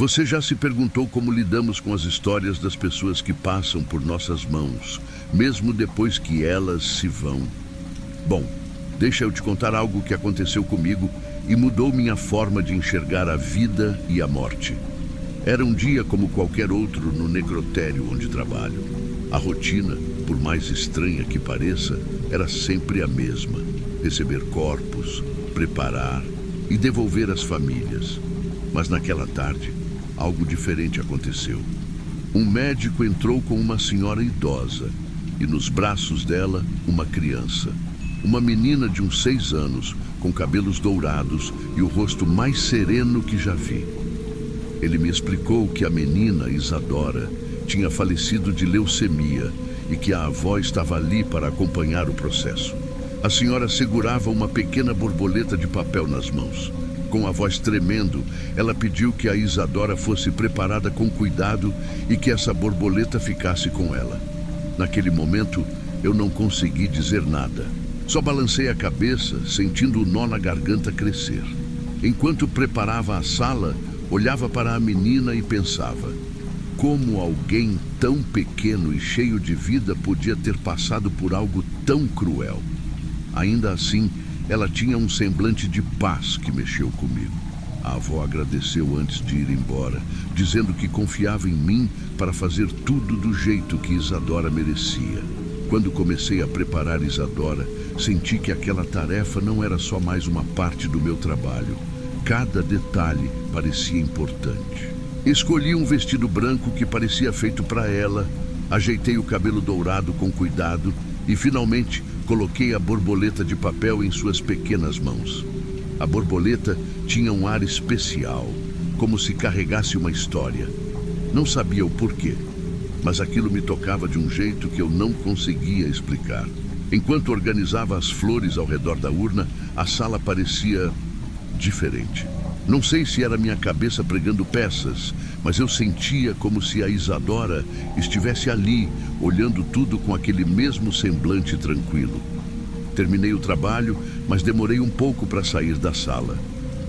Você já se perguntou como lidamos com as histórias das pessoas que passam por nossas mãos, mesmo depois que elas se vão? Bom, deixa eu te contar algo que aconteceu comigo e mudou minha forma de enxergar a vida e a morte. Era um dia como qualquer outro no necrotério onde trabalho. A rotina, por mais estranha que pareça, era sempre a mesma: receber corpos, preparar e devolver às famílias. Mas naquela tarde, algo diferente aconteceu. Um médico entrou com uma senhora idosa e nos braços dela uma criança. Uma menina de uns 6 anos, com cabelos dourados e o rosto mais sereno que já vi. Ele me explicou que a menina, Isadora, tinha falecido de leucemia e que a avó estava ali para acompanhar o processo. A senhora segurava uma pequena borboleta de papel nas mãos. Com a voz tremendo, ela pediu que a Isadora fosse preparada com cuidado e que essa borboleta ficasse com ela. Naquele momento, eu não consegui dizer nada. Só balancei a cabeça, sentindo o nó na garganta crescer. Enquanto preparava a sala, olhava para a menina e pensava: como alguém tão pequeno e cheio de vida podia ter passado por algo tão cruel? Ainda assim, ela tinha um semblante de paz que mexeu comigo. A avó agradeceu antes de ir embora, dizendo que confiava em mim para fazer tudo do jeito que Isadora merecia. Quando comecei a preparar Isadora, senti que aquela tarefa não era só mais uma parte do meu trabalho. Cada detalhe parecia importante. Escolhi um vestido branco que parecia feito para ela, ajeitei o cabelo dourado com cuidado e, finalmente, coloquei a borboleta de papel em suas pequenas mãos. A borboleta tinha um ar especial, como se carregasse uma história. Não sabia o porquê, mas aquilo me tocava de um jeito que eu não conseguia explicar. Enquanto organizava as flores ao redor da urna, a sala parecia diferente. Não sei se era minha cabeça pregando peças, mas eu sentia como se a Isadora estivesse ali, olhando tudo com aquele mesmo semblante tranquilo. Terminei o trabalho, mas demorei um pouco para sair da sala.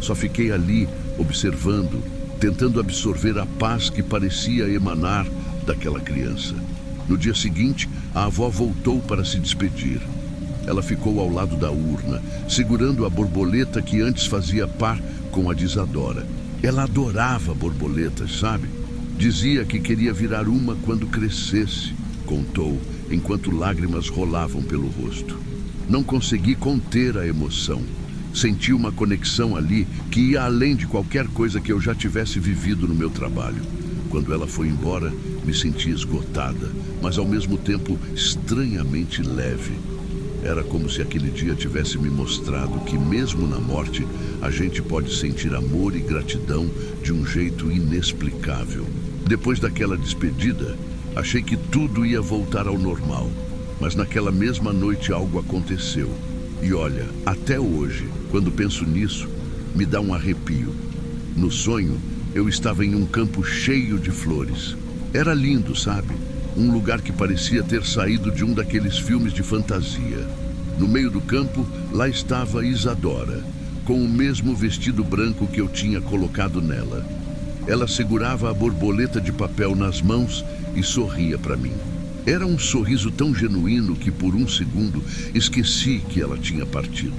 Só fiquei ali, observando, tentando absorver a paz que parecia emanar daquela criança. No dia seguinte, a avó voltou para se despedir. Ela ficou ao lado da urna, segurando a borboleta que antes fazia par com a de Isadora. Ela adorava borboletas, sabe? Dizia que queria virar uma quando crescesse, contou, enquanto lágrimas rolavam pelo rosto. Não consegui conter a emoção. Senti uma conexão ali que ia além de qualquer coisa que eu já tivesse vivido no meu trabalho. Quando ela foi embora, me senti esgotada, mas ao mesmo tempo estranhamente leve. Era como se aquele dia tivesse me mostrado que mesmo na morte, a gente pode sentir amor e gratidão de um jeito inexplicável. Depois daquela despedida, achei que tudo ia voltar ao normal. Mas naquela mesma noite algo aconteceu. E olha, até hoje, quando penso nisso, me dá um arrepio. No sonho, eu estava em um campo cheio de flores. Era lindo, sabe? Um lugar que parecia ter saído de um daqueles filmes de fantasia. No meio do campo, lá estava Isadora, com o mesmo vestido branco que eu tinha colocado nela. Ela segurava a borboleta de papel nas mãos e sorria para mim. Era um sorriso tão genuíno que por um segundo esqueci que ela tinha partido.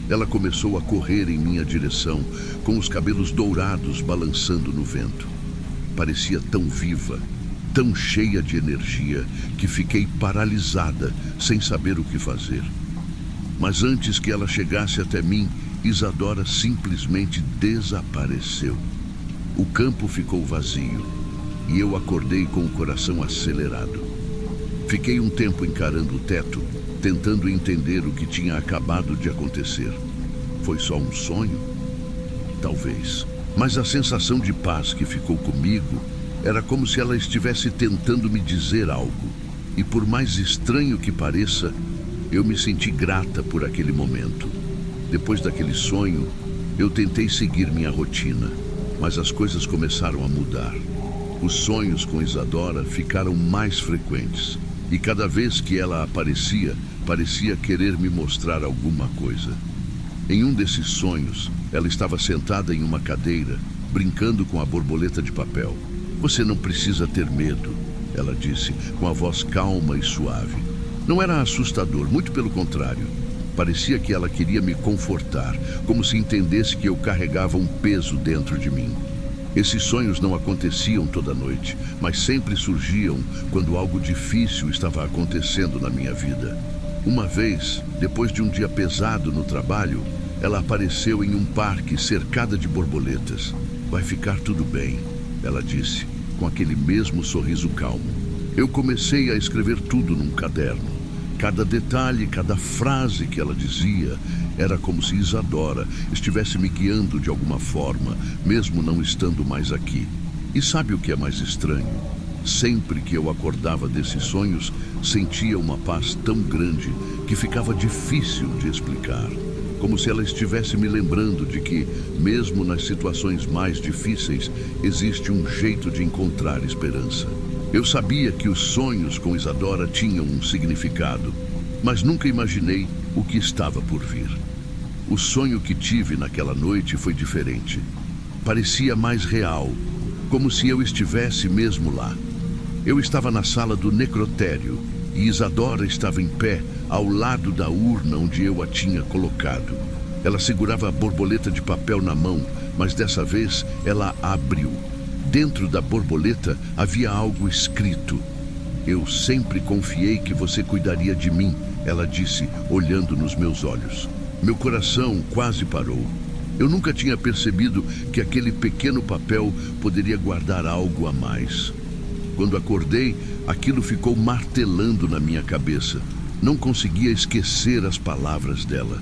Ela começou a correr em minha direção, com os cabelos dourados balançando no vento. Parecia tão viva, tão cheia de energia, que fiquei paralisada, sem saber o que fazer. Mas antes que ela chegasse até mim, Isadora simplesmente desapareceu. O campo ficou vazio e eu acordei com o coração acelerado. Fiquei um tempo encarando o teto, tentando entender o que tinha acabado de acontecer. Foi só um sonho? Talvez. Mas a sensação de paz que ficou comigo era como se ela estivesse tentando me dizer algo. E por mais estranho que pareça, eu me senti grata por aquele momento. Depois daquele sonho, eu tentei seguir minha rotina, mas as coisas começaram a mudar. Os sonhos com Isadora ficaram mais frequentes. E cada vez que ela aparecia, parecia querer me mostrar alguma coisa. Em um desses sonhos, ela estava sentada em uma cadeira, brincando com a borboleta de papel. Você não precisa ter medo, ela disse, com a voz calma e suave. Não era assustador, muito pelo contrário. Parecia que ela queria me confortar, como se entendesse que eu carregava um peso dentro de mim. Esses sonhos não aconteciam toda noite, mas sempre surgiam quando algo difícil estava acontecendo na minha vida. Uma vez, depois de um dia pesado no trabalho, ela apareceu em um parque cercada de borboletas. Vai ficar tudo bem, ela disse, com aquele mesmo sorriso calmo. Eu comecei a escrever tudo num caderno. Cada detalhe, cada frase que ela dizia era como se Isadora estivesse me guiando de alguma forma, mesmo não estando mais aqui. E sabe o que é mais estranho? Sempre que eu acordava desses sonhos, sentia uma paz tão grande que ficava difícil de explicar. Como se ela estivesse me lembrando de que, mesmo nas situações mais difíceis, existe um jeito de encontrar esperança. Eu sabia que os sonhos com Isadora tinham um significado, mas nunca imaginei o que estava por vir. O sonho que tive naquela noite foi diferente. Parecia mais real, como se eu estivesse mesmo lá. Eu estava na sala do necrotério e Isadora estava em pé ao lado da urna onde eu a tinha colocado. Ela segurava a borboleta de papel na mão, mas dessa vez ela a abriu. Dentro da borboleta havia algo escrito. Eu sempre confiei que você cuidaria de mim, ela disse, olhando nos meus olhos. Meu coração quase parou. Eu nunca tinha percebido que aquele pequeno papel poderia guardar algo a mais. Quando acordei, aquilo ficou martelando na minha cabeça. Não conseguia esquecer as palavras dela.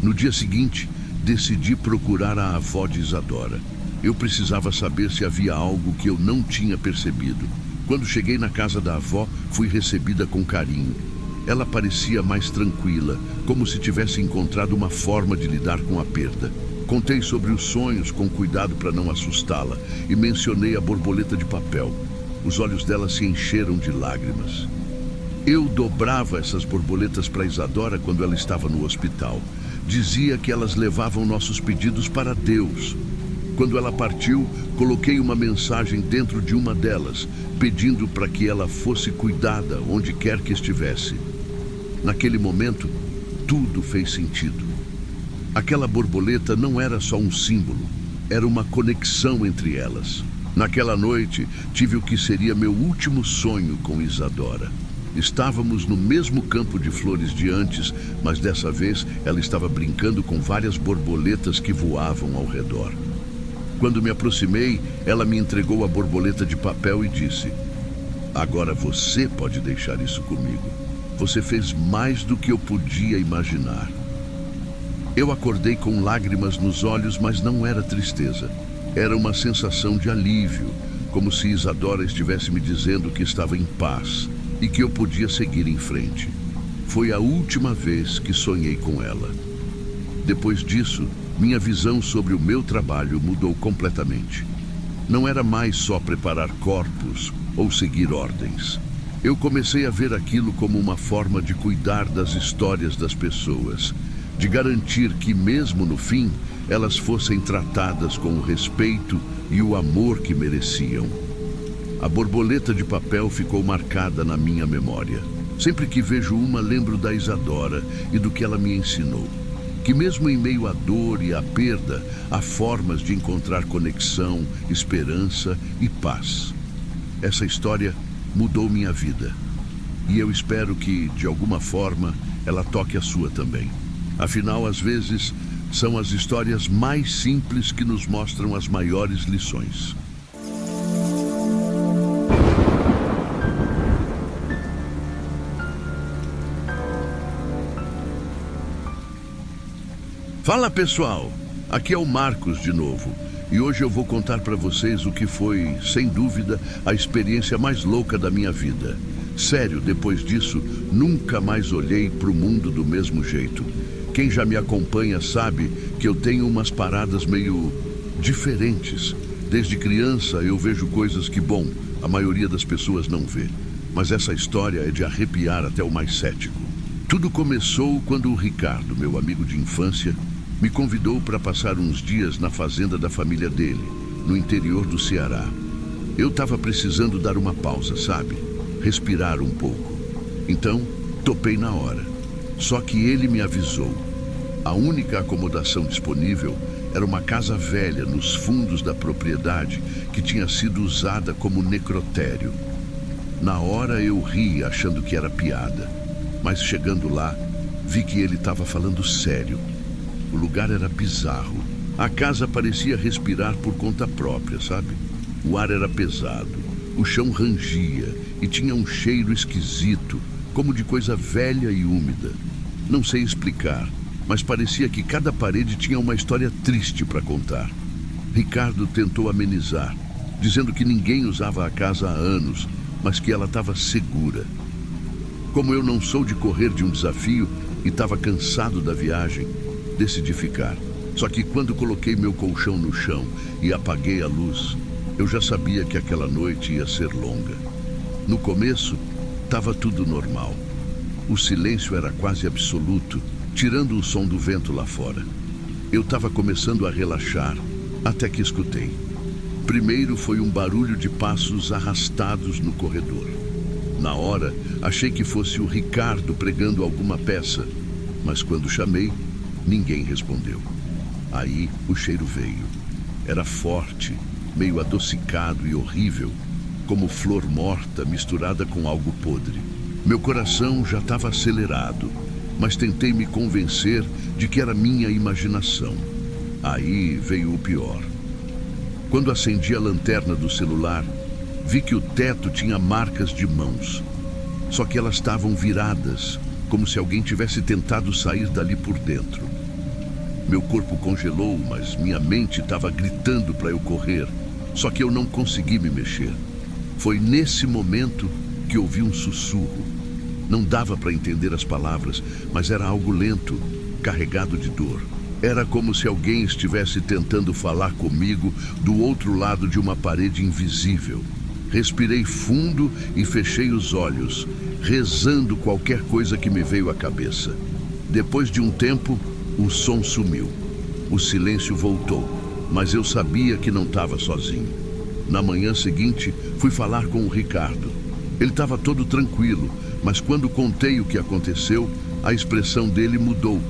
No dia seguinte, decidi procurar a avó de Isadora. Eu precisava saber se havia algo que eu não tinha percebido. Quando cheguei na casa da avó, fui recebida com carinho. Ela parecia mais tranquila, como se tivesse encontrado uma forma de lidar com a perda. Contei sobre os sonhos com cuidado para não assustá-la e mencionei a borboleta de papel. Os olhos dela se encheram de lágrimas. Eu dobrava essas borboletas para Isadora quando ela estava no hospital. Dizia que elas levavam nossos pedidos para Deus. Quando ela partiu, coloquei uma mensagem dentro de uma delas, pedindo para que ela fosse cuidada onde quer que estivesse. Naquele momento, tudo fez sentido. Aquela borboleta não era só um símbolo, era uma conexão entre elas. Naquela noite, tive o que seria meu último sonho com Isadora. Estávamos no mesmo campo de flores de antes, mas dessa vez ela estava brincando com várias borboletas que voavam ao redor. Quando me aproximei, ela me entregou a borboleta de papel e disse: "Agora você pode deixar isso comigo. Você fez mais do que eu podia imaginar." Eu acordei com lágrimas nos olhos, mas não era tristeza. Era uma sensação de alívio, como se Isadora estivesse me dizendo que estava em paz e que eu podia seguir em frente. Foi a última vez que sonhei com ela. Depois disso, minha visão sobre o meu trabalho mudou completamente. Não era mais só preparar corpos ou seguir ordens. Eu comecei a ver aquilo como uma forma de cuidar das histórias das pessoas, de garantir que, mesmo no fim, elas fossem tratadas com o respeito e o amor que mereciam. A borboleta de papel ficou marcada na minha memória. Sempre que vejo uma, lembro da Isadora e do que ela me ensinou. Que mesmo em meio à dor e à perda, há formas de encontrar conexão, esperança e paz. Essa história mudou minha vida. E eu espero que, de alguma forma, ela toque a sua também. Afinal, às vezes, são as histórias mais simples que nos mostram as maiores lições. Fala pessoal, aqui é o Marcos de novo e hoje eu vou contar para vocês o que foi, sem dúvida, a experiência mais louca da minha vida. Sério, depois disso, nunca mais olhei para o mundo do mesmo jeito. Quem já me acompanha sabe que eu tenho umas paradas meio diferentes. Desde criança eu vejo coisas que, bom, a maioria das pessoas não vê. Mas essa história é de arrepiar até o mais cético. Tudo começou quando o Ricardo, meu amigo de infância, me convidou para passar uns dias na fazenda da família dele. no interior do Ceará. Eu estava precisando dar uma pausa, sabe? Respirar um pouco. Então, topei na hora. Só que ele me avisou. A única acomodação disponível era uma casa velha nos fundos da propriedade que tinha sido usada como necrotério. Na hora eu ri achando que era piada, mas chegando lá, vi que ele estava falando sério. O lugar era bizarro. A casa parecia respirar por conta própria, sabe? O ar era pesado, o chão rangia e tinha um cheiro esquisito, como de coisa velha e úmida. Não sei explicar, mas parecia que cada parede tinha uma história triste para contar. Ricardo tentou amenizar, dizendo que ninguém usava a casa há anos, mas que ela estava segura. Como eu não sou de correr de um desafio e estava cansado da viagem, decidi ficar. Só que quando coloquei meu colchão no chão e apaguei a luz, eu já sabia que aquela noite ia ser longa. No começo, estava tudo normal. O silêncio era quase absoluto, tirando o som do vento lá fora. Eu estava começando a relaxar, até que escutei. Primeiro foi um barulho de passos arrastados no corredor. Na hora, achei que fosse o Ricardo pregando alguma peça, mas quando chamei, ninguém respondeu. Aí o cheiro veio. Era forte, meio adocicado e horrível, como flor morta misturada com algo podre. Meu coração já estava acelerado, mas tentei me convencer de que era minha imaginação. Aí veio o pior. Quando acendi a lanterna do celular, vi que o teto tinha marcas de mãos. Só que elas estavam viradas, como se alguém tivesse tentado sair dali por dentro. Meu corpo congelou, mas minha mente estava gritando para eu correr. Só que eu não consegui me mexer. Foi nesse momento que ouvi um sussurro. Não dava para entender as palavras, mas era algo lento, carregado de dor. Era como se alguém estivesse tentando falar comigo do outro lado de uma parede invisível. Respirei fundo e fechei os olhos, rezando qualquer coisa que me veio à cabeça. Depois de um tempo, o som sumiu. O silêncio voltou, mas eu sabia que não estava sozinho. Na manhã seguinte, fui falar com o Ricardo. Ele estava todo tranquilo, mas quando contei o que aconteceu, a expressão dele mudou.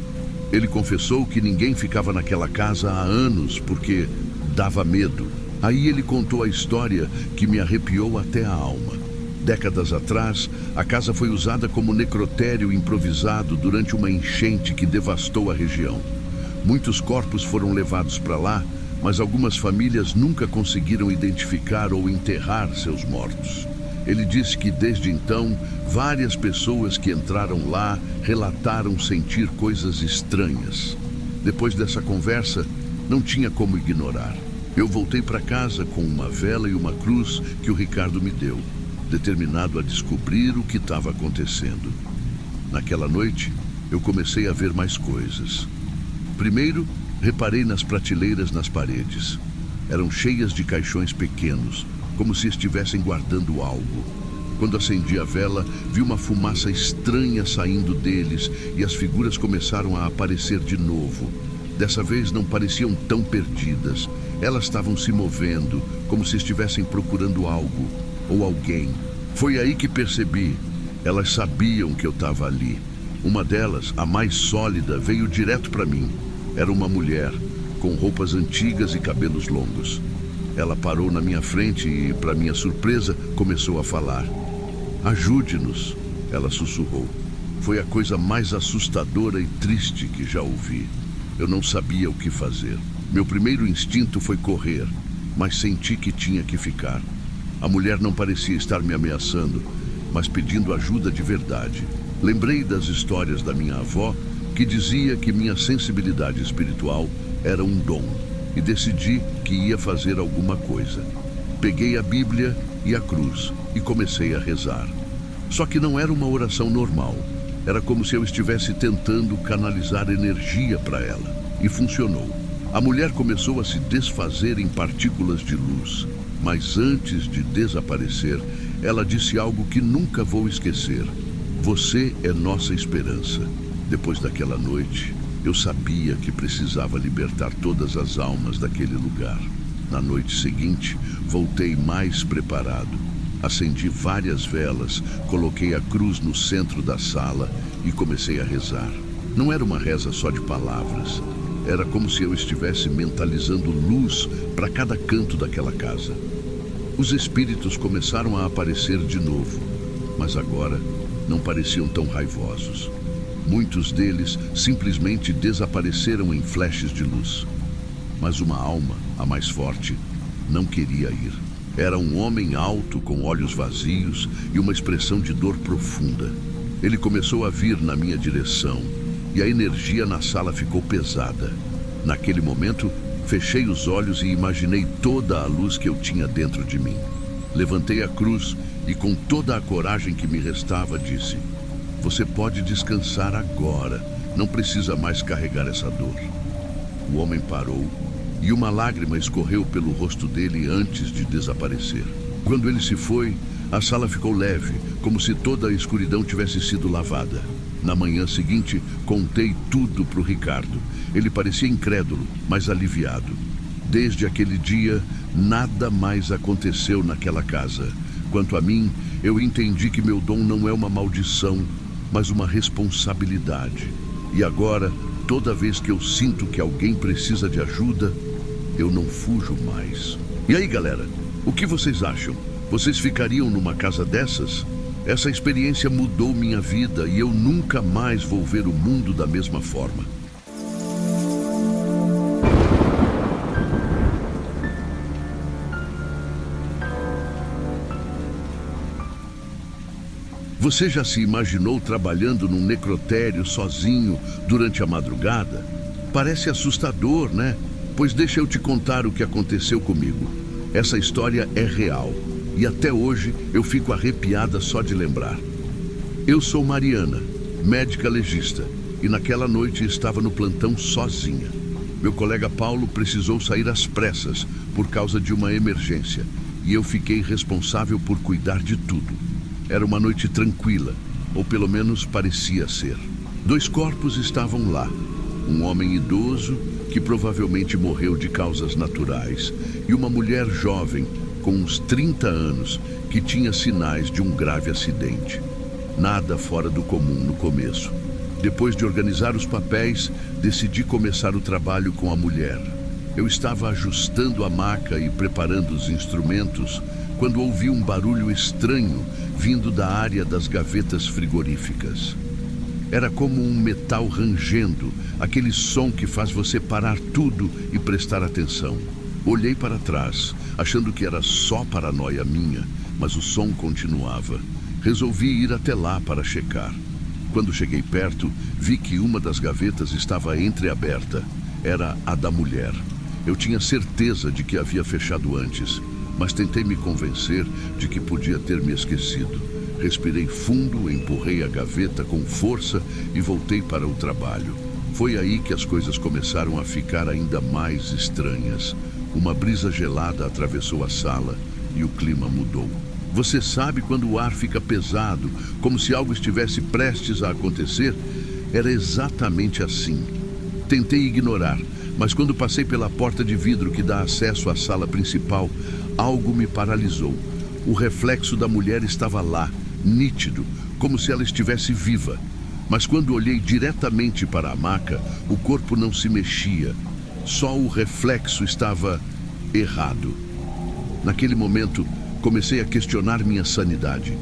Ele confessou que ninguém ficava naquela casa há anos porque dava medo. Aí ele contou a história que me arrepiou até a alma. Décadas atrás, a casa foi usada como necrotério improvisado durante uma enchente que devastou a região. Muitos corpos foram levados para lá, mas algumas famílias nunca conseguiram identificar ou enterrar seus mortos. Ele disse que desde então, várias pessoas que entraram lá relataram sentir coisas estranhas. Depois dessa conversa, não tinha como ignorar. Eu voltei para casa com uma vela e uma cruz que o Ricardo me deu, determinado a descobrir o que estava acontecendo. Naquela noite, eu comecei a ver mais coisas. Primeiro, reparei nas prateleiras nas paredes. Eram cheias de caixões pequenos, como se estivessem guardando algo. Quando acendi a vela, vi uma fumaça estranha saindo deles e as figuras começaram a aparecer de novo. Dessa vez não pareciam tão perdidas. Elas estavam se movendo, como se estivessem procurando algo ou alguém. Foi aí que percebi. Elas sabiam que eu estava ali. Uma delas, a mais sólida, veio direto para mim. Era uma mulher, com roupas antigas e cabelos longos. Ela parou na minha frente e, para minha surpresa, começou a falar. "Ajude-nos", ela sussurrou. Foi a coisa mais assustadora e triste que já ouvi. Eu não sabia o que fazer. Meu primeiro instinto foi correr, mas senti que tinha que ficar. A mulher não parecia estar me ameaçando, mas pedindo ajuda de verdade. Lembrei das histórias da minha avó, que dizia que minha sensibilidade espiritual era um dom, e decidi que ia fazer alguma coisa. Peguei a Bíblia e a cruz e comecei a rezar. Só que não era uma oração normal. Era como se eu estivesse tentando canalizar energia para ela. E funcionou. A mulher começou a se desfazer em partículas de luz. Mas antes de desaparecer, ela disse algo que nunca vou esquecer. "Você é nossa esperança." Depois daquela noite, eu sabia que precisava libertar todas as almas daquele lugar. Na noite seguinte, voltei mais preparado. Acendi várias velas, coloquei a cruz no centro da sala e comecei a rezar. Não era uma reza só de palavras. Era como se eu estivesse mentalizando luz para cada canto daquela casa. Os espíritos começaram a aparecer de novo, mas agora não pareciam tão raivosos. Muitos deles simplesmente desapareceram em flashes de luz. Mas uma alma, a mais forte, não queria ir. Era um homem alto, com olhos vazios e uma expressão de dor profunda. Ele começou a vir na minha direção e a energia na sala ficou pesada. Naquele momento, fechei os olhos e imaginei toda a luz que eu tinha dentro de mim. Levantei a cruz e, com toda a coragem que me restava, disse: "Você pode descansar agora, não precisa mais carregar essa dor." O homem parou e uma lágrima escorreu pelo rosto dele antes de desaparecer. Quando ele se foi, a sala ficou leve, como se toda a escuridão tivesse sido lavada. Na manhã seguinte, contei tudo para o Ricardo. Ele parecia incrédulo, mas aliviado. Desde aquele dia, nada mais aconteceu naquela casa. Quanto a mim, eu entendi que meu dom não é uma maldição, mas uma responsabilidade. E agora, toda vez que eu sinto que alguém precisa de ajuda, eu não fujo mais. E aí, galera, o que vocês acham? Vocês ficariam numa casa dessas? Essa experiência mudou minha vida e eu nunca mais vou ver o mundo da mesma forma. Você já se imaginou trabalhando num necrotério sozinho durante a madrugada? Parece assustador, né? Pois deixa eu te contar o que aconteceu comigo. Essa história é real e até hoje eu fico arrepiada só de lembrar. Eu sou Mariana, médica legista, e naquela noite estava no plantão sozinha. Meu colega Paulo precisou sair às pressas por causa de uma emergência e eu fiquei responsável por cuidar de tudo. Era uma noite tranquila, ou pelo menos parecia ser. 2 corpos estavam lá. Um homem idoso, que provavelmente morreu de causas naturais, e uma mulher jovem, com uns 30 anos, que tinha sinais de um grave acidente. Nada fora do comum no começo. Depois de organizar os papéis, decidi começar o trabalho com a mulher. Eu estava ajustando a maca e preparando os instrumentos, quando ouvi um barulho estranho vindo da área das gavetas frigoríficas. Era como um metal rangendo, aquele som que faz você parar tudo e prestar atenção. Olhei para trás, achando que era só paranoia minha, mas o som continuava. Resolvi ir até lá para checar. Quando cheguei perto, vi que uma das gavetas estava entreaberta. Era a da mulher. Eu tinha certeza de que havia fechado antes, mas tentei me convencer de que podia ter me esquecido. Respirei fundo, empurrei a gaveta com força e voltei para o trabalho. Foi aí que as coisas começaram a ficar ainda mais estranhas. Uma brisa gelada atravessou a sala e o clima mudou. Você sabe quando o ar fica pesado, como se algo estivesse prestes a acontecer? Era exatamente assim. Tentei ignorar, mas quando passei pela porta de vidro que dá acesso à sala principal, algo me paralisou. O reflexo da mulher estava lá, nítido, como se ela estivesse viva. Mas quando olhei diretamente para a maca, o corpo não se mexia. Só o reflexo estava errado. Naquele momento, comecei a questionar minha sanidade.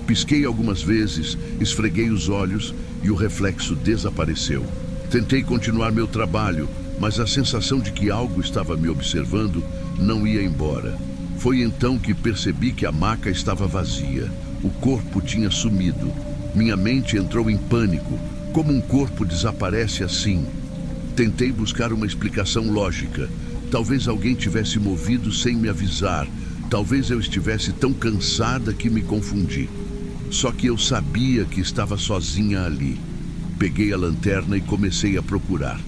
Pisquei algumas vezes, esfreguei os olhos e o reflexo desapareceu. Tentei continuar meu trabalho, mas a sensação de que algo estava me observando não ia embora. Foi então que percebi que a maca estava vazia. O corpo tinha sumido. Minha mente entrou em pânico. Como um corpo desaparece assim? Tentei buscar uma explicação lógica. Talvez alguém tivesse movido sem me avisar. Talvez eu estivesse tão cansada que me confundi. Só que eu sabia que estava sozinha ali. Peguei a lanterna e comecei a procurar.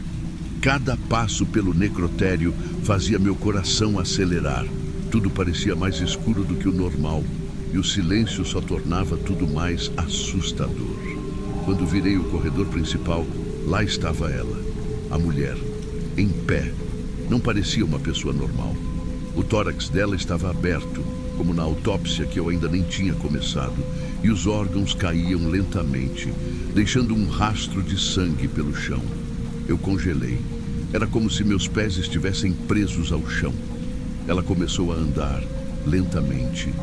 Cada passo pelo necrotério fazia meu coração acelerar. Tudo parecia mais escuro do que o normal. E o silêncio só tornava tudo mais assustador. Quando virei o corredor principal, lá estava ela, a mulher, em pé. Não parecia uma pessoa normal. O tórax dela estava aberto, como na autópsia que eu ainda nem tinha começado, e os órgãos caíam lentamente, deixando um rastro de sangue pelo chão. Eu congelei. Era como se meus pés estivessem presos ao chão. Ela começou a andar, lentamente,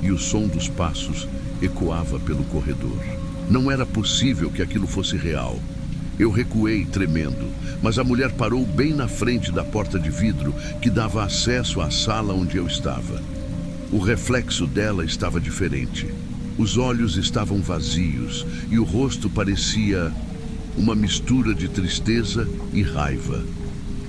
e o som dos passos ecoava pelo corredor. Não era possível que aquilo fosse real. Eu recuei, tremendo, mas a mulher parou bem na frente da porta de vidro que dava acesso à sala onde eu estava. O reflexo dela estava diferente. Os olhos estavam vazios e o rosto parecia uma mistura de tristeza e raiva.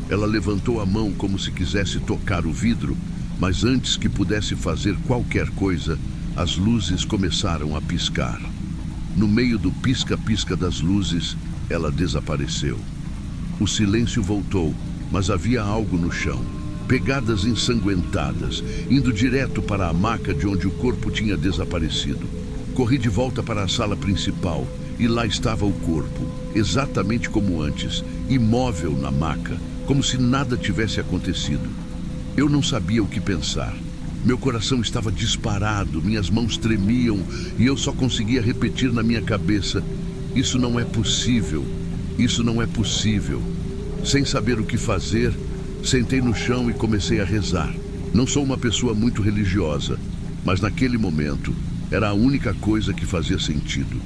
Ela levantou a mão como se quisesse tocar o vidro, mas antes que pudesse fazer qualquer coisa, as luzes começaram a piscar. No meio do pisca-pisca das luzes, ela desapareceu. O silêncio voltou, mas havia algo no chão. Pegadas ensanguentadas, indo direto para a maca de onde o corpo tinha desaparecido. Corri de volta para a sala principal e lá estava o corpo, exatamente como antes, imóvel na maca, como se nada tivesse acontecido. Eu não sabia o que pensar. Meu coração estava disparado, minhas mãos tremiam e eu só conseguia repetir na minha cabeça: isso não é possível, isso não é possível. Sem saber o que fazer, sentei no chão e comecei a rezar. Não sou uma pessoa muito religiosa, mas naquele momento era a única coisa que fazia sentido.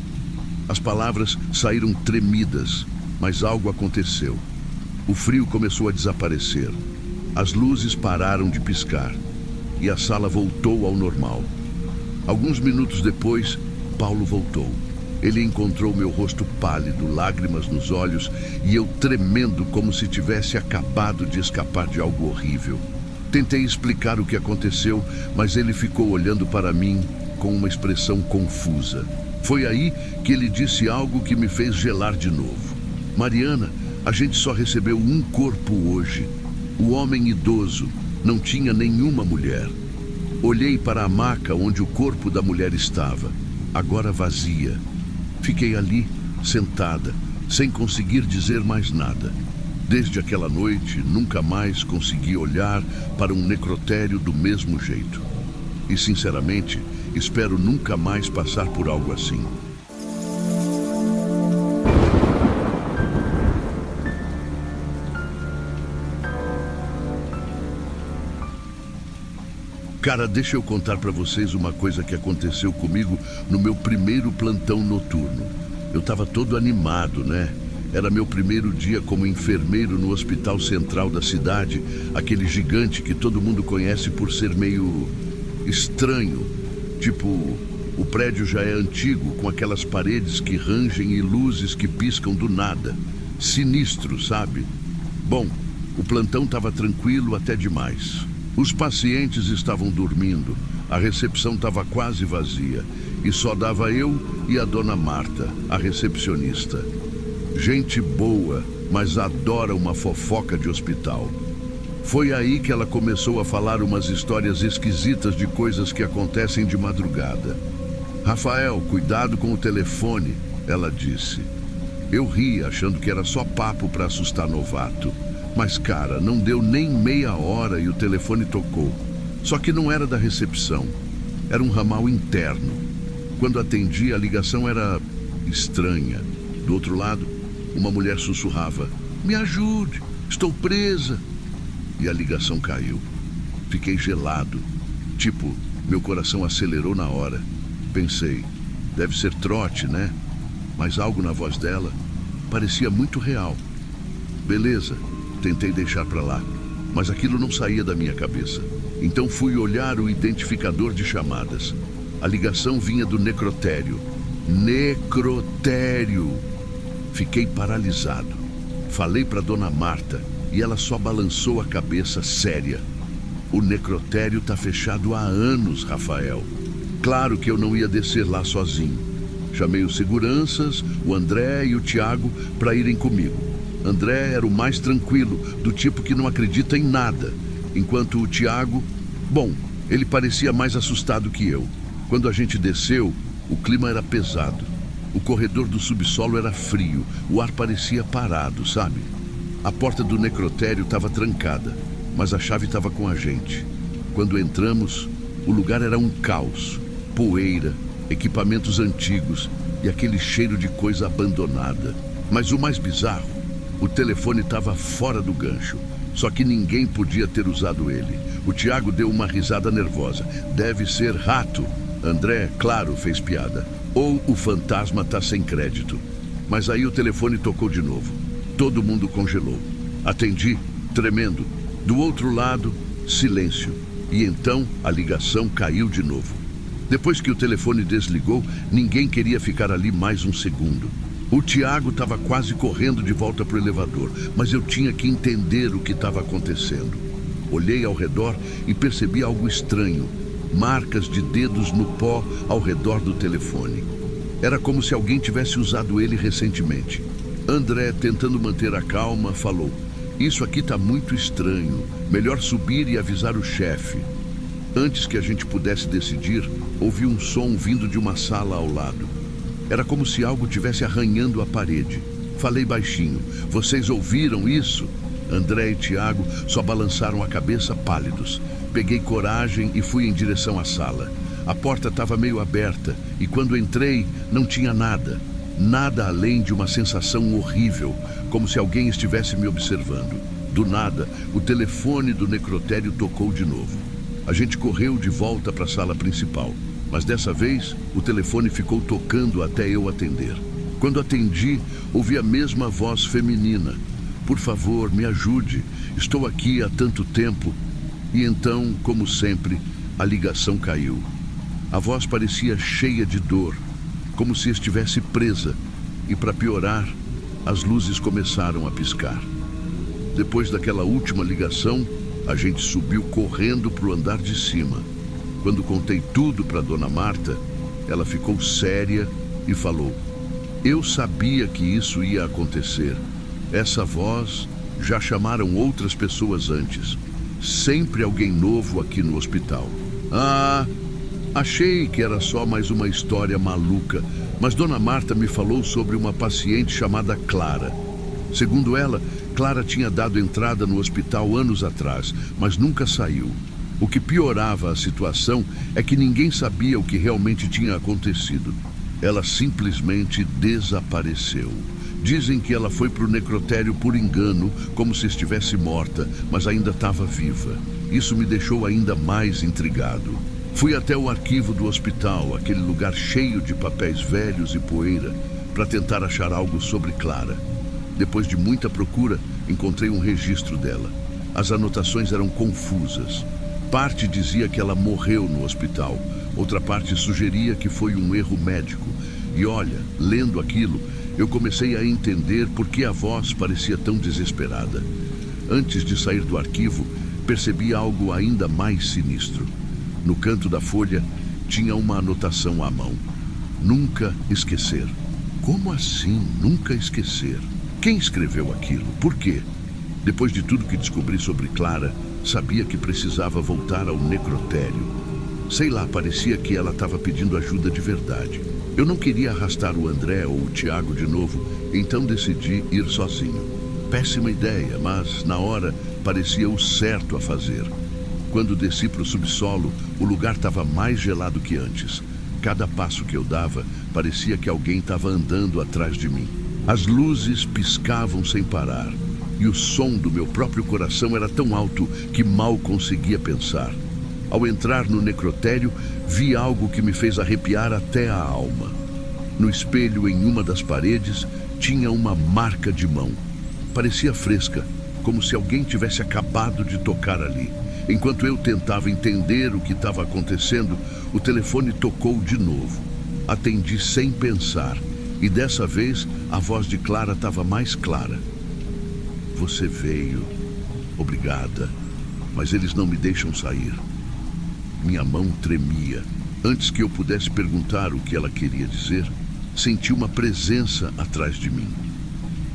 As palavras saíram tremidas, mas algo aconteceu. O frio começou a desaparecer. As luzes pararam de piscar e a sala voltou ao normal. Alguns minutos depois, Paulo voltou. Ele encontrou meu rosto pálido, lágrimas nos olhos e eu tremendo como se tivesse acabado de escapar de algo horrível. Tentei explicar o que aconteceu, mas ele ficou olhando para mim com uma expressão confusa. Foi aí que ele disse algo que me fez gelar de novo. Mariana, a gente só recebeu um corpo hoje. O homem idoso, não tinha nenhuma mulher. Olhei para a maca onde o corpo da mulher estava, agora vazia. Fiquei ali, sentada, sem conseguir dizer mais nada. Desde aquela noite, nunca mais consegui olhar para um necrotério do mesmo jeito. E, sinceramente, espero nunca mais passar por algo assim. Cara, deixa eu contar pra vocês uma coisa que aconteceu comigo no meu primeiro plantão noturno. Eu tava todo animado, né? Era meu primeiro dia como enfermeiro no Hospital Central da cidade, aquele gigante que todo mundo conhece por ser meio estranho. Tipo, o prédio já é antigo, com aquelas paredes que rangem e luzes que piscam do nada. Sinistro, sabe? Bom, o plantão tava tranquilo até demais. Os pacientes estavam dormindo, a recepção estava quase vazia e só dava eu e a dona Marta, a recepcionista. Gente boa, mas adora uma fofoca de hospital. Foi aí que ela começou a falar umas histórias esquisitas de coisas que acontecem de madrugada. Rafael, cuidado com o telefone, ela disse. Eu ri, achando que era só papo para assustar novato. Mas, cara, não deu nem meia hora e o telefone tocou. Só que não era da recepção. Era um ramal interno. Quando atendi, a ligação era estranha. Do outro lado, uma mulher sussurrava: "Me ajude, estou presa." E a ligação caiu. Fiquei gelado. Tipo, meu coração acelerou na hora. Pensei, deve ser trote, né? Mas algo na voz dela parecia muito real. Beleza. Tentei deixar pra lá, mas aquilo não saía da minha cabeça. Então fui olhar o identificador de chamadas. A ligação vinha do necrotério. Necrotério! Fiquei paralisado. Falei pra dona Marta e ela só balançou a cabeça séria. O necrotério tá fechado há anos, Rafael. Claro que eu não ia descer lá sozinho. Chamei os seguranças, o André e o Tiago, para irem comigo. André era o mais tranquilo, do tipo que não acredita em nada, enquanto o Tiago, bom, ele parecia mais assustado que eu. Quando a gente desceu, o clima era pesado. O corredor do subsolo era frio, o ar parecia parado, sabe? A porta do necrotério estava trancada, mas a chave estava com a gente. Quando entramos, o lugar era um caos. Poeira, equipamentos antigos e aquele cheiro de coisa abandonada. Mas o mais bizarro, o telefone estava fora do gancho. Só que ninguém podia ter usado ele. O Tiago deu uma risada nervosa. Deve ser rato. André, claro, fez piada. Ou o fantasma tá sem crédito. Mas aí o telefone tocou de novo. Todo mundo congelou. Atendi, tremendo. Do outro lado, silêncio. E então a ligação caiu de novo. Depois que o telefone desligou, ninguém queria ficar ali mais um segundo. O Tiago estava quase correndo de volta para o elevador, mas eu tinha que entender o que estava acontecendo. Olhei ao redor e percebi algo estranho. Marcas de dedos no pó ao redor do telefone. Era como se alguém tivesse usado ele recentemente. André, tentando manter a calma, falou: "Isso aqui está muito estranho. Melhor subir e avisar o chefe." Antes que a gente pudesse decidir, ouvi um som vindo de uma sala ao lado. Era como se algo estivesse arranhando a parede. Falei baixinho: "Vocês ouviram isso?" André e Tiago só balançaram a cabeça pálidos. Peguei coragem e fui em direção à sala. A porta estava meio aberta e quando entrei não tinha nada. Nada além de uma sensação horrível, como se alguém estivesse me observando. Do nada, o telefone do necrotério tocou de novo. A gente correu de volta para a sala principal, mas dessa vez o telefone ficou tocando até eu atender. Quando atendi, ouvi a mesma voz feminina: "Por favor, me ajude. Estou aqui há tanto tempo." E então, como sempre, a ligação caiu. A voz parecia cheia de dor, como se estivesse presa, e para piorar, as luzes começaram a piscar. Depois daquela última ligação, a gente subiu correndo para o andar de cima. Quando contei tudo para Dona Marta, ela ficou séria e falou: "Eu sabia que isso ia acontecer. Essa voz já chamaram outras pessoas antes. Sempre alguém novo aqui no hospital." "Ah, achei que era só mais uma história maluca, mas Dona Marta me falou sobre uma paciente chamada Clara. Segundo ela, Clara tinha dado entrada no hospital anos atrás, mas nunca saiu. O que piorava a situação é que ninguém sabia o que realmente tinha acontecido. Ela simplesmente desapareceu. Dizem que ela foi para o necrotério por engano, como se estivesse morta, mas ainda estava viva. Isso me deixou ainda mais intrigado. Fui até o arquivo do hospital, aquele lugar cheio de papéis velhos e poeira, para tentar achar algo sobre Clara. Depois de muita procura, encontrei um registro dela. As anotações eram confusas. Parte dizia que ela morreu no hospital, outra parte sugeria que foi um erro médico. E olha, lendo aquilo, eu comecei a entender por que a voz parecia tão desesperada. Antes de sair do arquivo, percebi algo ainda mais sinistro. No canto da folha, tinha uma anotação à mão: "Nunca esquecer." Como assim, nunca esquecer? Quem escreveu aquilo? Por quê? Depois de tudo que descobri sobre Clara, sabia que precisava voltar ao necrotério. Sei lá, parecia que ela estava pedindo ajuda de verdade. Eu não queria arrastar o André ou o Tiago de novo, então decidi ir sozinho. Péssima ideia, mas na hora parecia o certo a fazer. Quando desci para o subsolo, o lugar estava mais gelado que antes. Cada passo que eu dava, parecia que alguém estava andando atrás de mim. As luzes piscavam sem parar, e o som do meu próprio coração era tão alto que mal conseguia pensar. Ao entrar no necrotério, vi algo que me fez arrepiar até a alma. No espelho, em uma das paredes, tinha uma marca de mão. Parecia fresca, como se alguém tivesse acabado de tocar ali. Enquanto eu tentava entender o que estava acontecendo, o telefone tocou de novo. Atendi sem pensar, e dessa vez a voz de Clara estava mais clara. "Você veio. Obrigada. Mas eles não me deixam sair." Minha mão tremia. Antes que eu pudesse perguntar o que ela queria dizer, senti uma presença atrás de mim.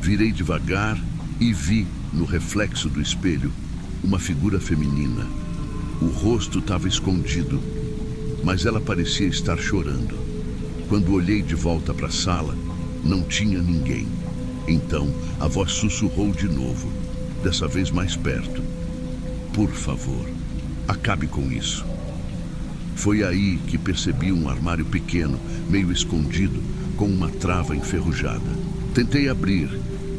Virei devagar e vi, no reflexo do espelho, uma figura feminina. O rosto estava escondido, mas ela parecia estar chorando. Quando olhei de volta para a sala, não tinha ninguém. Então a voz sussurrou de novo, dessa vez mais perto: "Por favor, Acabe com isso. Foi aí que percebi um armário pequeno, meio escondido, com uma trava enferrujada. Tentei abrir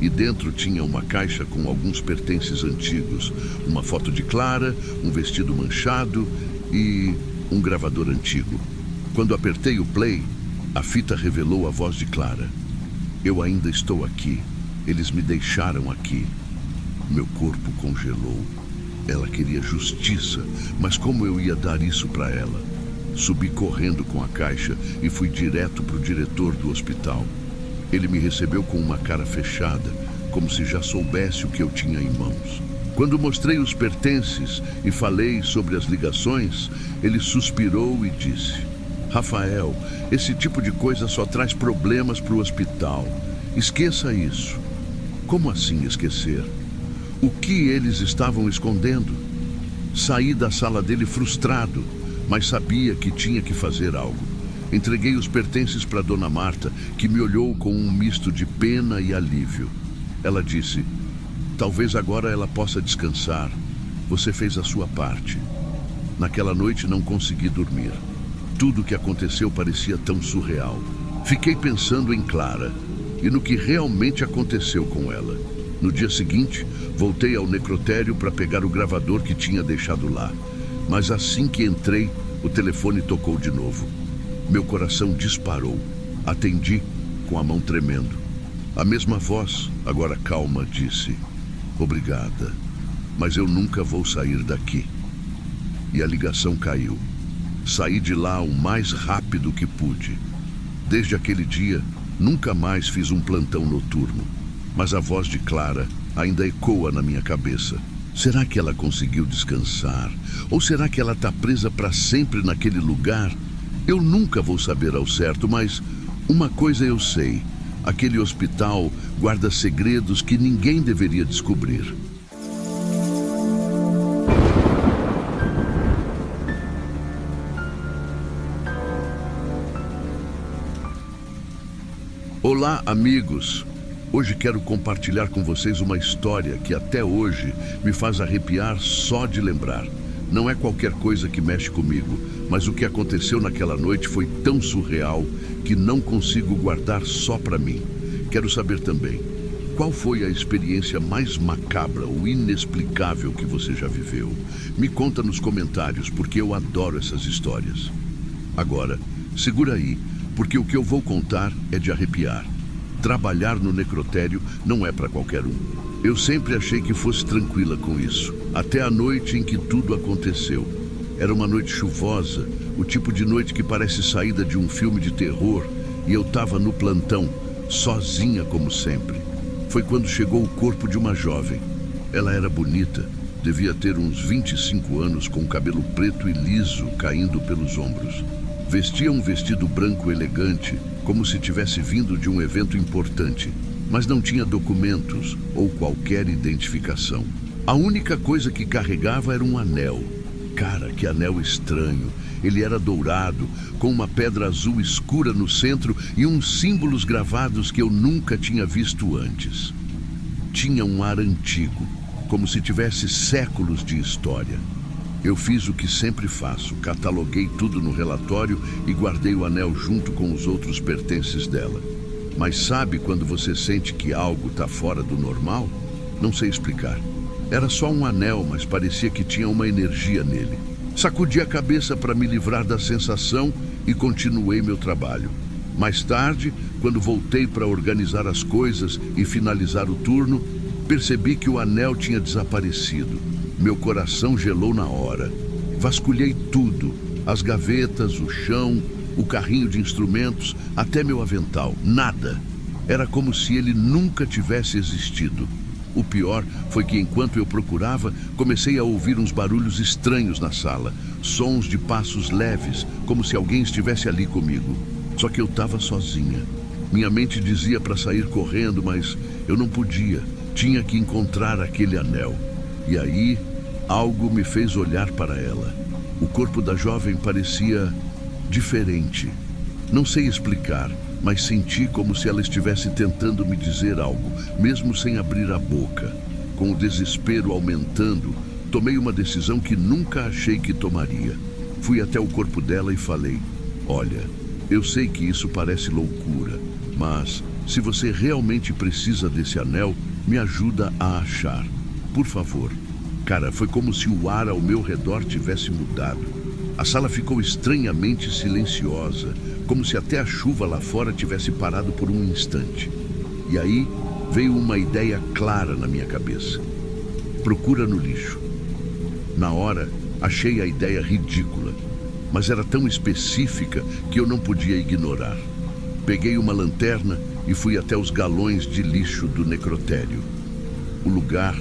e dentro tinha uma caixa com alguns pertences antigos, uma foto de Clara, um vestido manchado e um gravador antigo. Quando apertei o play, a fita revelou a voz de Clara. Eu ainda estou aqui. Eles me deixaram aqui. Meu corpo congelou. Ela queria justiça, mas como eu ia dar isso para ela? Subi correndo com a caixa e fui direto para o diretor do hospital. Ele me recebeu com uma cara fechada, como se já soubesse o que eu tinha em mãos. Quando mostrei os pertences e falei sobre as ligações, ele suspirou e disse: Rafael, esse tipo de coisa só traz problemas para o hospital. Esqueça isso. Como assim esquecer? O que eles estavam escondendo? Saí da sala dele frustrado, mas sabia que tinha que fazer algo. Entreguei os pertences para Dona Marta, que me olhou com um misto de pena e alívio. Ela disse: talvez agora ela possa descansar. Você fez a sua parte. Naquela noite não consegui dormir. Tudo o que aconteceu parecia tão surreal. Fiquei pensando em Clara e no que realmente aconteceu com ela. No dia seguinte, voltei ao necrotério para pegar o gravador que tinha deixado lá. Mas assim que entrei, o telefone tocou de novo. Meu coração disparou. Atendi com a mão tremendo. A mesma voz, agora calma, disse: obrigada, mas eu nunca vou sair daqui. E a ligação caiu. Saí de lá o mais rápido que pude. Desde aquele dia, nunca mais fiz um plantão noturno. Mas a voz de Clara ainda ecoa na minha cabeça. Será que ela conseguiu descansar? Ou será que ela está presa para sempre naquele lugar? Eu nunca vou saber ao certo, mas uma coisa eu sei: aquele hospital guarda segredos que ninguém deveria descobrir. Olá, amigos! Hoje quero compartilhar com vocês uma história que até hoje me faz arrepiar só de lembrar. Não é qualquer coisa que mexe comigo, mas o que aconteceu naquela noite foi tão surreal que não consigo guardar só para mim. Quero saber também, qual foi a experiência mais macabra ou inexplicável que você já viveu? Me conta nos comentários, porque eu adoro essas histórias. Agora, segura aí, porque o que eu vou contar é de arrepiar. Trabalhar no necrotério não é para qualquer um. Eu sempre achei que fosse tranquila com isso, até a noite em que tudo aconteceu. Era uma noite chuvosa, o tipo de noite que parece saída de um filme de terror, e eu estava no plantão, sozinha como sempre. Foi quando chegou o corpo de uma jovem. Ela era bonita, devia ter uns 25 anos, com cabelo preto e liso caindo pelos ombros. Vestia um vestido branco elegante, como se tivesse vindo de um evento importante, mas não tinha documentos ou qualquer identificação. A única coisa que carregava era um anel. Cara, que anel estranho! Ele era dourado, com uma pedra azul escura no centro e uns símbolos gravados que eu nunca tinha visto antes. Tinha um ar antigo, como se tivesse séculos de história. Eu fiz o que sempre faço, cataloguei tudo no relatório e guardei o anel junto com os outros pertences dela. Mas sabe quando você sente que algo está fora do normal? Não sei explicar. Era só um anel, mas parecia que tinha uma energia nele. Sacudi a cabeça para me livrar da sensação e continuei meu trabalho. Mais tarde, quando voltei para organizar as coisas e finalizar o turno, percebi que o anel tinha desaparecido. Meu coração gelou na hora. Vasculhei tudo, as gavetas, o chão, o carrinho de instrumentos, até meu avental. Nada. Era como se ele nunca tivesse existido. O pior foi que enquanto eu procurava, comecei a ouvir uns barulhos estranhos na sala. Sons de passos leves, como se alguém estivesse ali comigo. Só que eu estava sozinha. Minha mente dizia para sair correndo, mas eu não podia. Tinha que encontrar aquele anel. E aí, algo me fez olhar para ela. O corpo da jovem parecia diferente. Não sei explicar, mas senti como se ela estivesse tentando me dizer algo, mesmo sem abrir a boca. Com o desespero aumentando, Tomei uma decisão que nunca achei que tomaria. Fui até o corpo dela e falei: olha, eu sei que isso parece loucura, mas se você realmente precisa desse anel, me ajuda a achar. Por favor. Cara, foi como se o ar ao meu redor tivesse mudado. A sala ficou estranhamente silenciosa, como se até a chuva lá fora tivesse parado por um instante. E aí veio uma ideia clara na minha cabeça. Procura no lixo. Na hora, achei a ideia ridícula, mas era tão específica que eu não podia ignorar. Peguei uma lanterna e fui até os galões de lixo do necrotério. O lugar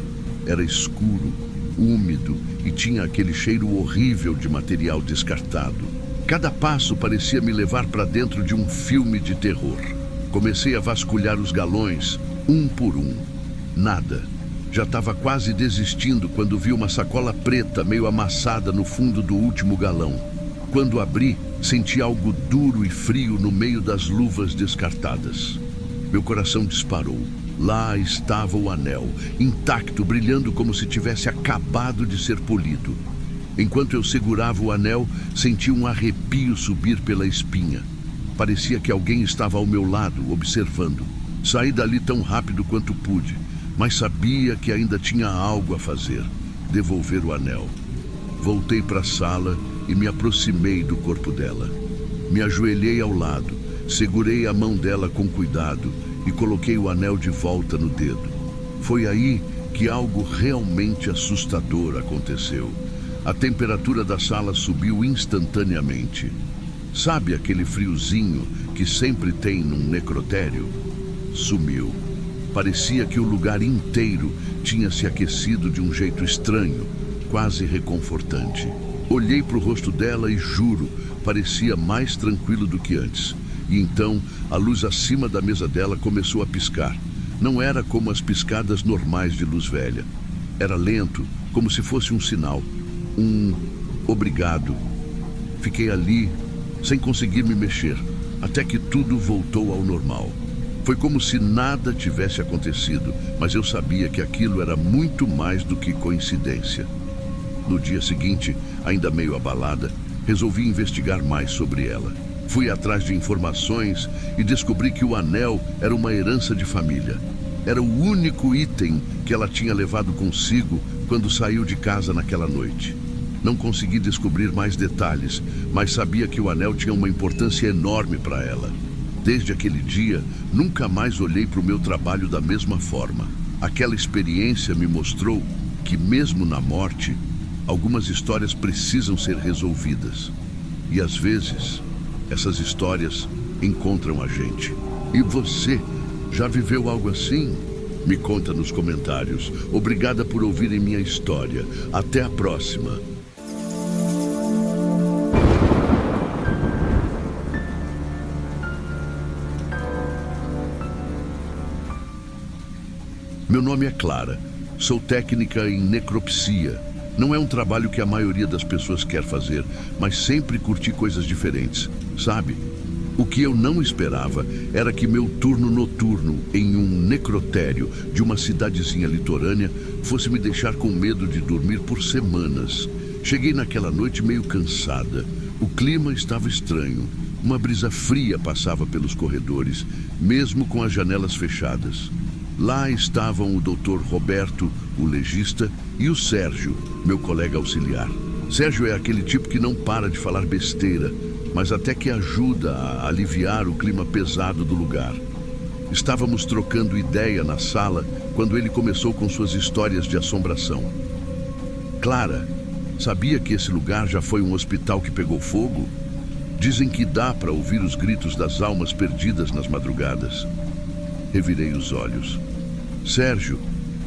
era escuro, úmido e tinha aquele cheiro horrível de material descartado. Cada passo parecia me levar para dentro de um filme de terror. Comecei a vasculhar os galões, um por um. Nada. Já estava quase desistindo quando vi uma sacola preta meio amassada no fundo do último galão. Quando abri, senti algo duro e frio no meio das luvas descartadas. Meu coração disparou. Lá estava o anel, intacto, brilhando como se tivesse acabado de ser polido. Enquanto eu segurava o anel, senti um arrepio subir pela espinha. Parecia que alguém estava ao meu lado, observando. Saí dali tão rápido quanto pude, mas sabia que ainda tinha algo a fazer: devolver o anel. Voltei para a sala e me aproximei do corpo dela. Me ajoelhei ao lado, segurei a mão dela com cuidado e coloquei o anel de volta no dedo. Foi aí que algo realmente assustador aconteceu. A temperatura da sala subiu instantaneamente. Sabe aquele friozinho que sempre tem num necrotério? Sumiu. Parecia que o lugar inteiro tinha se aquecido de um jeito estranho, quase reconfortante. Olhei para o rosto dela e juro, parecia mais tranquilo do que antes. E então, a luz acima da mesa dela começou a piscar. Não era como as piscadas normais de luz velha. Era lento, como se fosse um sinal. Obrigado. Fiquei ali, sem conseguir me mexer, até que tudo voltou ao normal. Foi como se nada tivesse acontecido, mas eu sabia que aquilo era muito mais do que coincidência. No dia seguinte, ainda meio abalada, resolvi investigar mais sobre ela. Fui atrás de informações e descobri que o anel era uma herança de família. Era o único item que ela tinha levado consigo quando saiu de casa naquela noite. Não consegui descobrir mais detalhes, mas sabia que o anel tinha uma importância enorme para ela. Desde aquele dia, nunca mais olhei para o meu trabalho da mesma forma. Aquela experiência me mostrou que, mesmo na morte, algumas histórias precisam ser resolvidas. E às vezes, essas histórias encontram a gente. E você, já viveu algo assim? Me conta nos comentários. Obrigada por ouvirem minha história. Até a próxima. Meu nome é Clara. Sou técnica em necropsia. Não é um trabalho que a maioria das pessoas quer fazer, mas sempre curti coisas diferentes, sabe? O que eu não esperava era que meu turno noturno em um necrotério de uma cidadezinha litorânea fosse me deixar com medo de dormir por semanas. Cheguei naquela noite meio cansada. O clima estava estranho. Uma brisa fria passava pelos corredores, mesmo com as janelas fechadas. Lá estavam o Dr. Roberto, o legista, e o Sérgio, meu colega auxiliar. Sérgio é aquele tipo que não para de falar besteira, mas até que ajuda a aliviar o clima pesado do lugar. Estávamos trocando ideia na sala quando ele começou com suas histórias de assombração. Clara, sabia que esse lugar já foi um hospital que pegou fogo? Dizem que dá para ouvir os gritos das almas perdidas nas madrugadas. Revirei os olhos. Sérgio,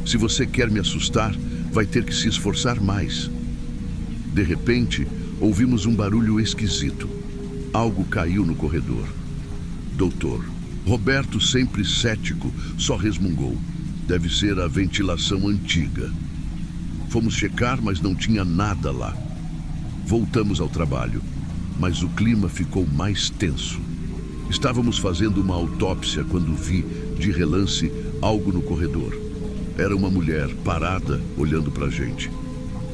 se você quer me assustar, vai ter que se esforçar mais. De repente, ouvimos um barulho esquisito. Algo caiu no corredor. Doutor, Roberto, sempre cético, só resmungou. Deve ser a ventilação antiga. Fomos checar, mas não tinha nada lá. Voltamos ao trabalho, mas o clima ficou mais tenso. Estávamos fazendo uma autópsia quando vi, de relance, algo no corredor. Era uma mulher parada, olhando para a gente.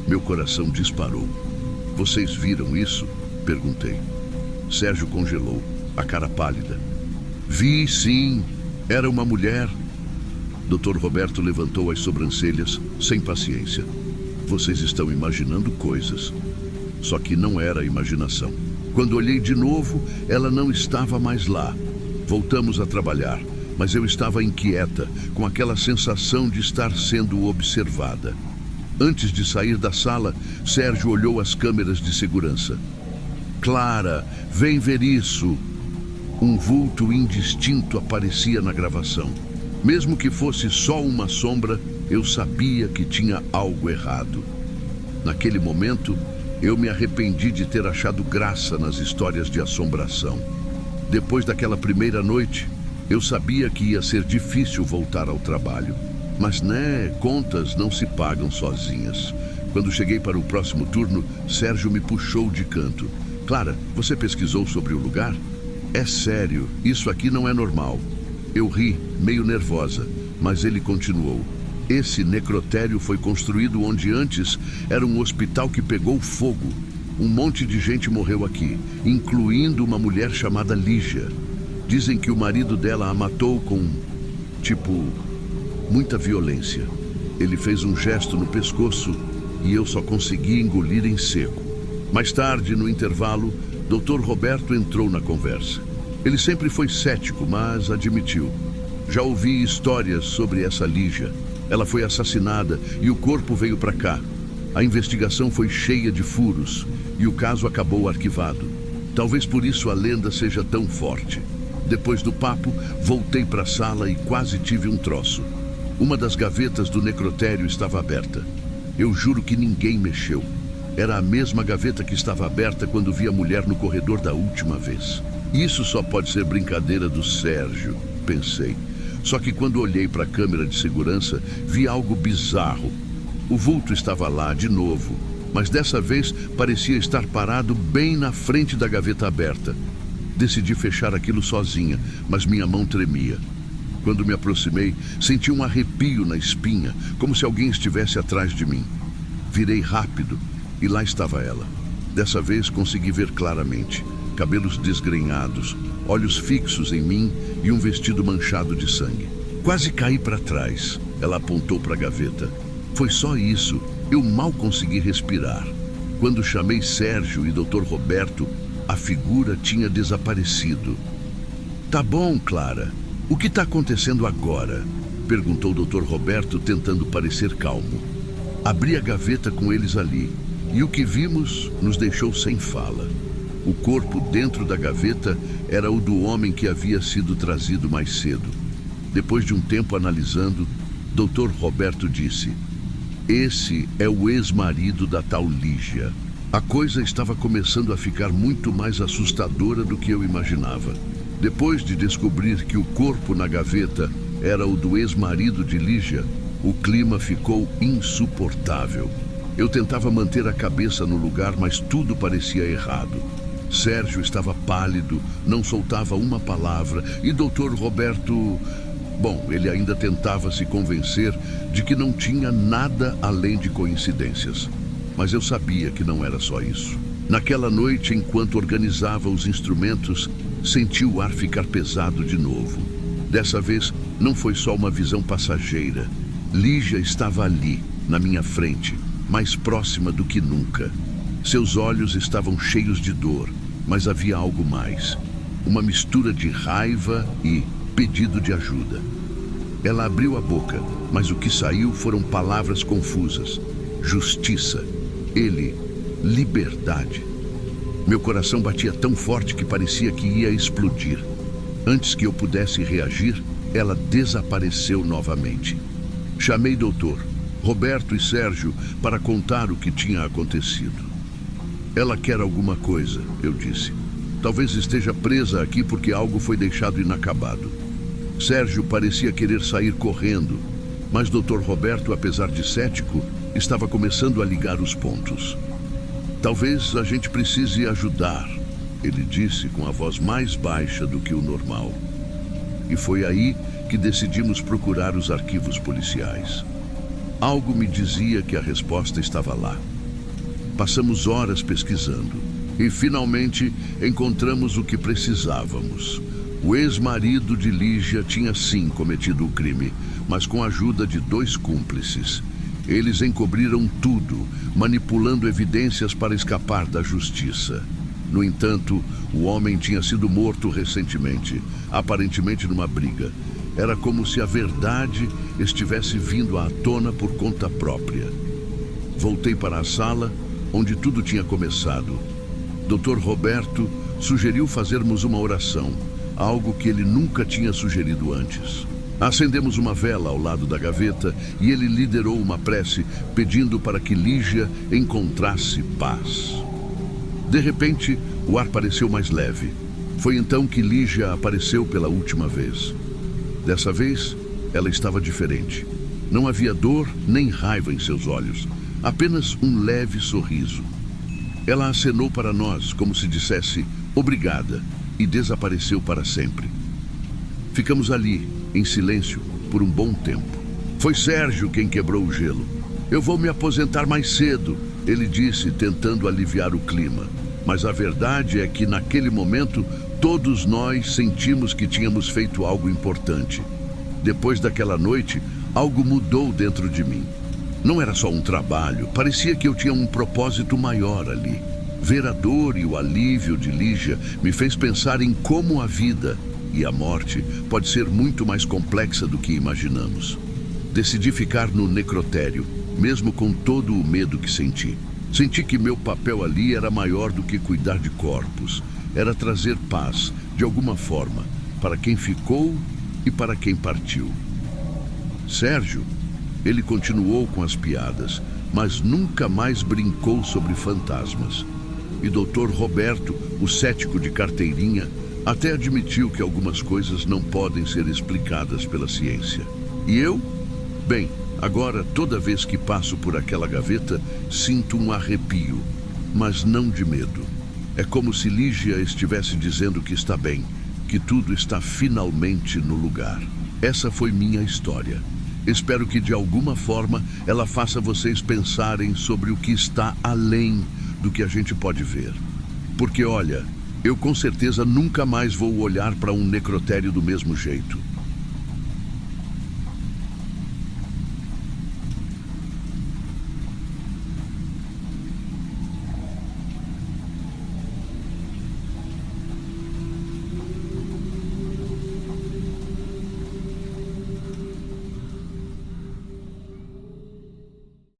Meu coração disparou. Vocês viram isso? Perguntei. Sérgio congelou, a cara pálida. Vi, sim. Era uma mulher. Dr. Roberto levantou as sobrancelhas, sem paciência. Vocês estão imaginando coisas. Só que não era imaginação. Quando olhei de novo, ela não estava mais lá. Voltamos a trabalhar, mas eu estava inquieta, com aquela sensação de estar sendo observada. Antes de sair da sala, Sérgio olhou as câmeras de segurança. Clara, vem ver isso. Um vulto indistinto aparecia na gravação. Mesmo que fosse só uma sombra, eu sabia que tinha algo errado. Naquele momento, eu me arrependi de ter achado graça nas histórias de assombração. Depois daquela primeira noite, eu sabia que ia ser difícil voltar ao trabalho. Mas contas não se pagam sozinhas. Quando cheguei para o próximo turno, Sérgio me puxou de canto. Clara, você pesquisou sobre o lugar? É sério, isso aqui não é normal. Eu ri, meio nervosa, mas ele continuou. Esse necrotério foi construído onde antes era um hospital que pegou fogo. Um monte de gente morreu aqui, incluindo uma mulher chamada Lígia. Dizem que o marido dela a matou com, muita violência. Ele fez um gesto no pescoço e eu só consegui engolir em seco. Mais tarde, no intervalo, Dr. Roberto entrou na conversa. Ele sempre foi cético, mas admitiu. Já ouvi histórias sobre essa Lígia. Ela foi assassinada e o corpo veio para cá. A investigação foi cheia de furos e o caso acabou arquivado. Talvez por isso a lenda seja tão forte. Depois do papo, voltei para a sala e quase tive um troço. Uma das gavetas do necrotério estava aberta. Eu juro que ninguém mexeu. Era a mesma gaveta que estava aberta quando vi a mulher no corredor da última vez. Isso só pode ser brincadeira do Sérgio, pensei. Só que quando olhei para a câmera de segurança, vi algo bizarro. O vulto estava lá de novo, mas dessa vez parecia estar parado bem na frente da gaveta aberta. Decidi fechar aquilo sozinha, mas minha mão tremia. Quando me aproximei, senti um arrepio na espinha, como se alguém estivesse atrás de mim. Virei rápido e lá estava ela. Dessa vez consegui ver claramente. Cabelos desgrenhados, olhos fixos em mim e um vestido manchado de sangue. Quase caí para trás. Ela apontou para a gaveta. Foi só isso. Eu mal consegui respirar. Quando chamei Sérgio e Dr. Roberto, a figura tinha desaparecido. Tá bom, Clara. O que está acontecendo agora? Perguntou o Dr. Roberto, tentando parecer calmo. Abri a gaveta com eles ali, e o que vimos nos deixou sem fala. O corpo dentro da gaveta era o do homem que havia sido trazido mais cedo. Depois de um tempo analisando, Dr. Roberto disse: esse é o ex-marido da tal Lígia. A coisa estava começando a ficar muito mais assustadora do que eu imaginava. Depois de descobrir que o corpo na gaveta era o do ex-marido de Lígia, o clima ficou insuportável. Eu tentava manter a cabeça no lugar, mas tudo parecia errado. Sérgio estava pálido, não soltava uma palavra, e Dr. Roberto... Bom, ele ainda tentava se convencer de que não tinha nada além de coincidências. Mas eu sabia que não era só isso. Naquela noite, enquanto organizava os instrumentos, senti o ar ficar pesado de novo. Dessa vez, não foi só uma visão passageira. Lígia estava ali, na minha frente, mais próxima do que nunca. Seus olhos estavam cheios de dor, mas havia algo mais. Uma mistura de raiva e pedido de ajuda. Ela abriu a boca, mas o que saiu foram palavras confusas. Justiça. Ele. Liberdade. Meu coração batia tão forte que parecia que ia explodir. Antes que eu pudesse reagir, ela desapareceu novamente. Chamei Dr. Roberto e Sérgio para contar o que tinha acontecido. Ela quer alguma coisa, eu disse. Talvez esteja presa aqui porque algo foi deixado inacabado. Sérgio parecia querer sair correndo, mas Dr. Roberto, apesar de cético, estava começando a ligar os pontos. Talvez a gente precise ajudar, ele disse com a voz mais baixa do que o normal. E foi aí que decidimos procurar os arquivos policiais. Algo me dizia que a resposta estava lá. Passamos horas pesquisando e finalmente encontramos o que precisávamos. O ex-marido de Lígia tinha sim cometido o crime, mas com a ajuda de 2 cúmplices. Eles encobriram tudo, manipulando evidências para escapar da justiça. No entanto, o homem tinha sido morto recentemente, aparentemente numa briga. Era como se a verdade estivesse vindo à tona por conta própria. Voltei para a sala, onde tudo tinha começado. Dr. Roberto sugeriu fazermos uma oração, algo que ele nunca tinha sugerido antes. Acendemos uma vela ao lado da gaveta e ele liderou uma prece pedindo para que Lígia encontrasse paz. De repente, o ar pareceu mais leve. Foi então que Lígia apareceu pela última vez. Dessa vez, ela estava diferente. Não havia dor nem raiva em seus olhos, apenas um leve sorriso. Ela acenou para nós como se dissesse obrigada e desapareceu para sempre. Ficamos ali, em silêncio, por um bom tempo. Foi Sérgio quem quebrou o gelo. Eu vou me aposentar mais cedo, ele disse, tentando aliviar o clima. Mas a verdade é que naquele momento todos nós sentimos que tínhamos feito algo importante. Depois daquela noite, algo mudou dentro de mim. Não era só um trabalho, parecia que eu tinha um propósito maior ali. Ver a dor e o alívio de Lígia me fez pensar em como a vida e a morte pode ser muito mais complexa do que imaginamos. Decidi ficar no necrotério, mesmo com todo o medo que senti. Senti que meu papel ali era maior do que cuidar de corpos. Era trazer paz, de alguma forma, para quem ficou e para quem partiu. Sérgio, ele continuou com as piadas, mas nunca mais brincou sobre fantasmas. E Dr. Roberto, o cético de carteirinha, até admitiu que algumas coisas não podem ser explicadas pela ciência. E eu? Bem, agora, toda vez que passo por aquela gaveta, sinto um arrepio, mas não de medo. É como se Lígia estivesse dizendo que está bem, que tudo está finalmente no lugar. Essa foi minha história. Espero que de alguma forma ela faça vocês pensarem sobre o que está além do que a gente pode ver. Porque olha, eu com certeza nunca mais vou olhar para um necrotério do mesmo jeito.